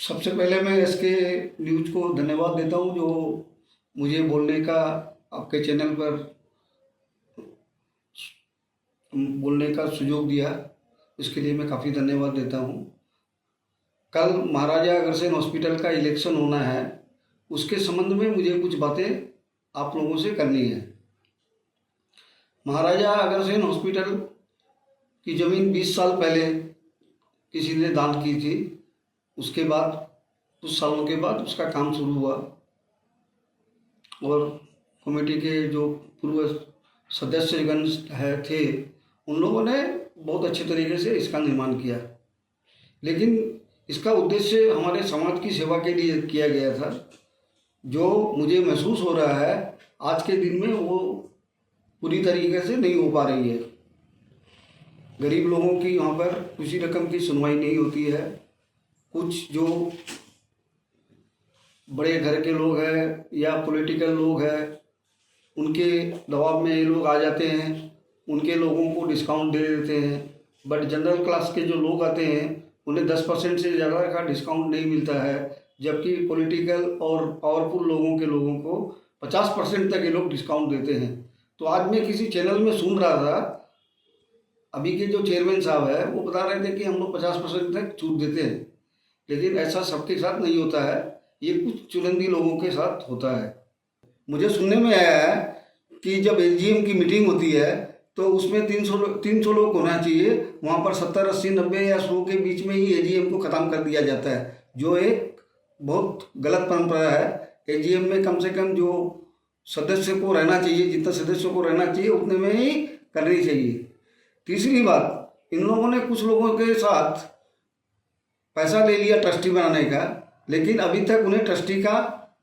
सबसे पहले मैं इसके न्यूज़ को धन्यवाद देता हूँ जो मुझे बोलने का आपके चैनल पर बोलने का सुযোग दिया। इसके लिए मैं काफ़ी धन्यवाद देता हूँ। कल महाराजा अग्रसेन हॉस्पिटल का इलेक्शन होना है, उसके संबंध में मुझे कुछ बातें आप लोगों से करनी है। महाराजा अग्रसेन हॉस्पिटल की ज़मीन 20 साल पहले किसी ने दान की थी। उसके बाद कुछ सालों के बाद उसका काम शुरू हुआ और कमेटी के जो पूर्व सदस्यगण थे उन लोगों ने बहुत अच्छे तरीके से इसका निर्माण किया। लेकिन इसका उद्देश्य हमारे समाज की सेवा के लिए किया गया था। जो मुझे महसूस हो रहा है आज के दिन में वो पूरी तरीके से नहीं हो पा रही है। गरीब लोगों की यहाँ पर किसी रकम की सुनवाई नहीं होती है। कुछ जो बड़े घर के लोग हैं या पॉलिटिकल लोग हैं उनके दबाव में ये लोग आ जाते हैं, उनके लोगों को डिस्काउंट दे देते हैं। बट जनरल क्लास के जो लोग आते हैं उन्हें 10% से ज़्यादा का डिस्काउंट नहीं मिलता है, जबकि पॉलिटिकल और पावरफुल लोगों को 50% तक ये लोग डिस्काउंट देते हैं। तो आज मैं किसी चैनल में सुन रहा था, अभी के जो चेयरमैन साहब है वो बता रहे थे कि हम लोग 50% तक छूट देते हैं। लेकिन ऐसा सबके साथ नहीं होता है, ये कुछ चुनिंदा लोगों के साथ होता है। मुझे सुनने में आया है कि जब एजीएम की मीटिंग होती है तो उसमें 300 लोग होना चाहिए, वहाँ पर 70, 80, 90 या 100 के बीच में ही एजीएम को ख़त्म कर दिया जाता है, जो एक बहुत गलत परंपरा है। एजीएम में कम से कम जो सदस्य को रहना चाहिए, जितना सदस्यों को रहना चाहिए उतने में ही करनी चाहिए। तीसरी बात, इन लोगों ने कुछ लोगों के साथ पैसा ले लिया ट्रस्टी बनाने का, लेकिन अभी तक उन्हें ट्रस्टी का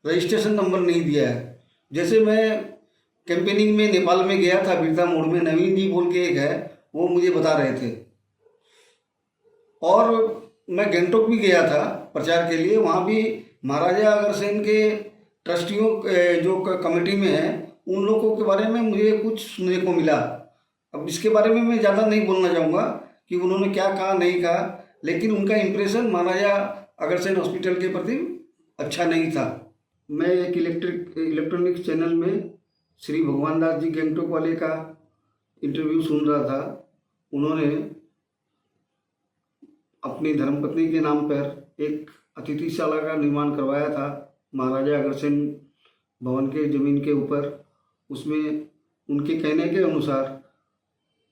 रजिस्ट्रेशन नंबर नहीं दिया है। जैसे मैं कैंपेनिंग में नेपाल में गया था, बिरता मोड़ में नवीन जी बोल के एक है, वो मुझे बता रहे थे। और मैं गैंगटॉक भी गया था प्रचार के लिए, वहाँ भी महाराजा अग्रसेन के ट्रस्टियों जो कमेटी में है उन लोगों के बारे में मुझे कुछ सुनने को मिला। अब इसके बारे में मैं ज़्यादा नहीं बोलना चाहूँगा कि उन्होंने क्या कहा नहीं कहा, लेकिन उनका इम्प्रेशन महाराजा अग्रसेन हॉस्पिटल के प्रति अच्छा नहीं था। मैं एक इलेक्ट्रॉनिक्स चैनल में श्री भगवान दास जी गैंगटॉक वाले का इंटरव्यू सुन रहा था। उन्होंने अपनी धर्मपत्नी के नाम पर एक अतिथिशाला का निर्माण करवाया था महाराजा अग्रसेन भवन के ज़मीन के ऊपर। उसमें उनके कहने के अनुसार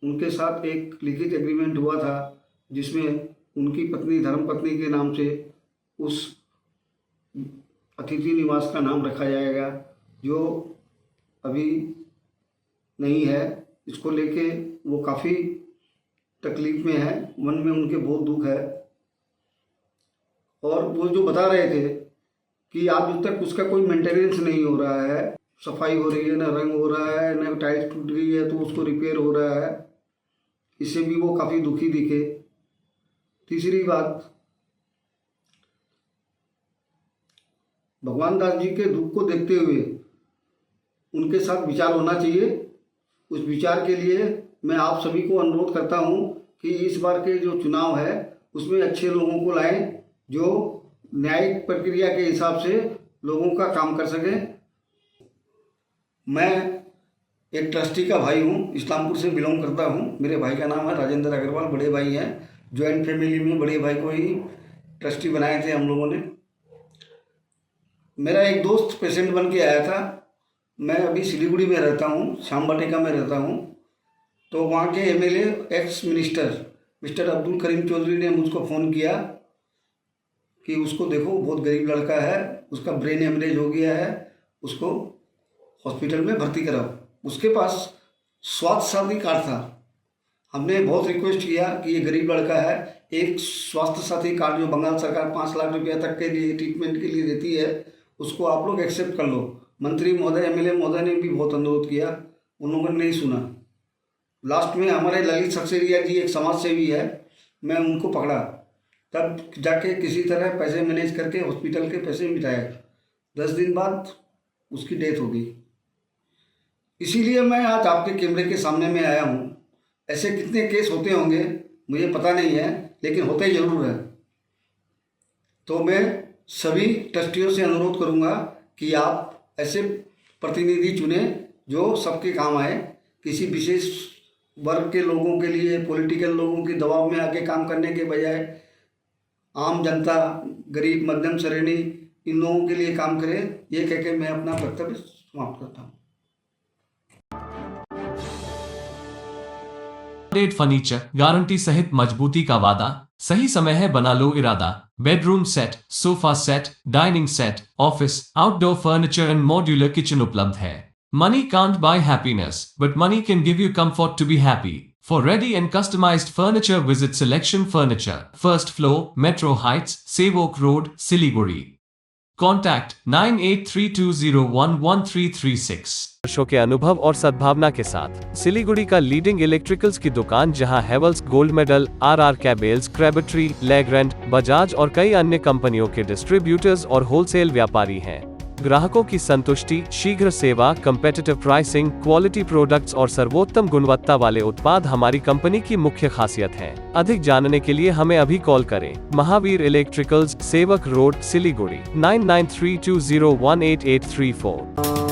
उनके साथ एक लिखित एग्रीमेंट हुआ था जिसमें उनकी पत्नी धर्मपत्नी के नाम से उस अतिथि निवास का नाम रखा जाएगा, जो अभी नहीं है। इसको लेके वो काफ़ी तकलीफ में है, मन में उनके बहुत दुख है। और वो जो बता रहे थे कि आज तक उसका कोई मेंटेनेंस नहीं हो रहा है, सफाई हो रही है, ना रंग हो रहा है, ना टाइल्स टूट गई है तो उसको रिपेयर हो रहा है। इससे भी वो काफ़ी दुखी दिखे। तीसरी बात, भगवान दास जी के दुख को देखते हुए उनके साथ विचार होना चाहिए। उस विचार के लिए मैं आप सभी को अनुरोध करता हूं कि इस बार के जो चुनाव है उसमें अच्छे लोगों को लाएं, जो न्यायिक प्रक्रिया के हिसाब से लोगों का काम कर सकें। मैं एक ट्रस्टी का भाई हूं, इस्लामपुर से बिलोंग करता हूं। मेरे भाई का नाम है राजेंद्र अग्रवाल, बड़े भाई हैं। जॉइंट फैमिली में बड़े भाई को ही ट्रस्टी बनाए थे हम लोगों ने। मेरा एक दोस्त पेशेंट बन के आया था। मैं अभी सिलीगुड़ी में रहता हूँ, श्याम वाटिका में रहता हूँ। तो वहाँ के MLA ex minister mister Abdul Karim Chaudhary ने मुझको फ़ोन किया कि उसको देखो, बहुत गरीब लड़का है, उसका ब्रेन हेमरेज हो गया है, उसको हॉस्पिटल में भर्ती कराओ। उसके पास स्वास्थ्य साथी कार्ड था। हमने बहुत रिक्वेस्ट किया कि ये गरीब लड़का है, एक स्वास्थ्य साथी कार्ड जो बंगाल सरकार 5 लाख रुपया तक के लिए ट्रीटमेंट के लिए देती है, उसको आप लोग एक्सेप्ट कर लो। मंत्री महोदय, एमएलए महोदय ने भी बहुत अनुरोध किया, उन लोगों ने नहीं सुना। लास्ट में हमारे ललित सक्सेरिया जी एक समाज सेवी है, मैं उनको पकड़ा, तब जाके किसी तरह पैसे मैनेज करके हॉस्पिटल के पैसे मिटाए। 10 दिन बाद उसकी डेथ हो गई। इसीलिए मैं आज आपके कैमरे के सामने में आया हूँ। ऐसे कितने केस होते होंगे मुझे पता नहीं है, लेकिन होते ज़रूर है। तो मैं सभी ट्रस्टियों से अनुरोध करूंगा कि आप ऐसे प्रतिनिधि चुने जो सबके काम आए। किसी विशेष वर्ग के लोगों के लिए, पॉलिटिकल लोगों के दबाव में आके काम करने के बजाय आम जनता, गरीब मध्यम श्रेणी, इन लोगों के लिए काम करे। ये कह के मैं अपना वक्तव्य समाप्त करता हूँ। फर्नीचर गारंटी सहित मजबूती का वादा। सही समय है, बना लो इरादा। Bedroom set, sofa set, dining set, office, outdoor furniture and modular kitchen उपलब्ध है। Money can't buy happiness, but money can give you comfort to be happy. For ready and customized furniture, visit Selection Furniture, first floor, Metro Heights, Sevok Road, Siliguri. Contact 9832011336। वर्षों के अनुभव और सद्भावना के साथ सिलीगुड़ी का लीडिंग इलेक्ट्रिकल्स की दुकान, जहां Havells, Gold Medal, RR cables, Crabtree, Legrand, Bajaj और कई अन्य कंपनियों के डिस्ट्रीब्यूटर्स और होलसेल व्यापारी हैं। ग्राहकों की संतुष्टि, शीघ्र सेवा, कम्पेटिटिव प्राइसिंग, क्वालिटी प्रोडक्ट्स और सर्वोत्तम गुणवत्ता वाले उत्पाद हमारी कंपनी की मुख्य खासियत हैं। अधिक जानने के लिए हमें अभी कॉल करें। महावीर इलेक्ट्रिकल्स, सेवक रोड, सिलीगुड़ी 9932018834।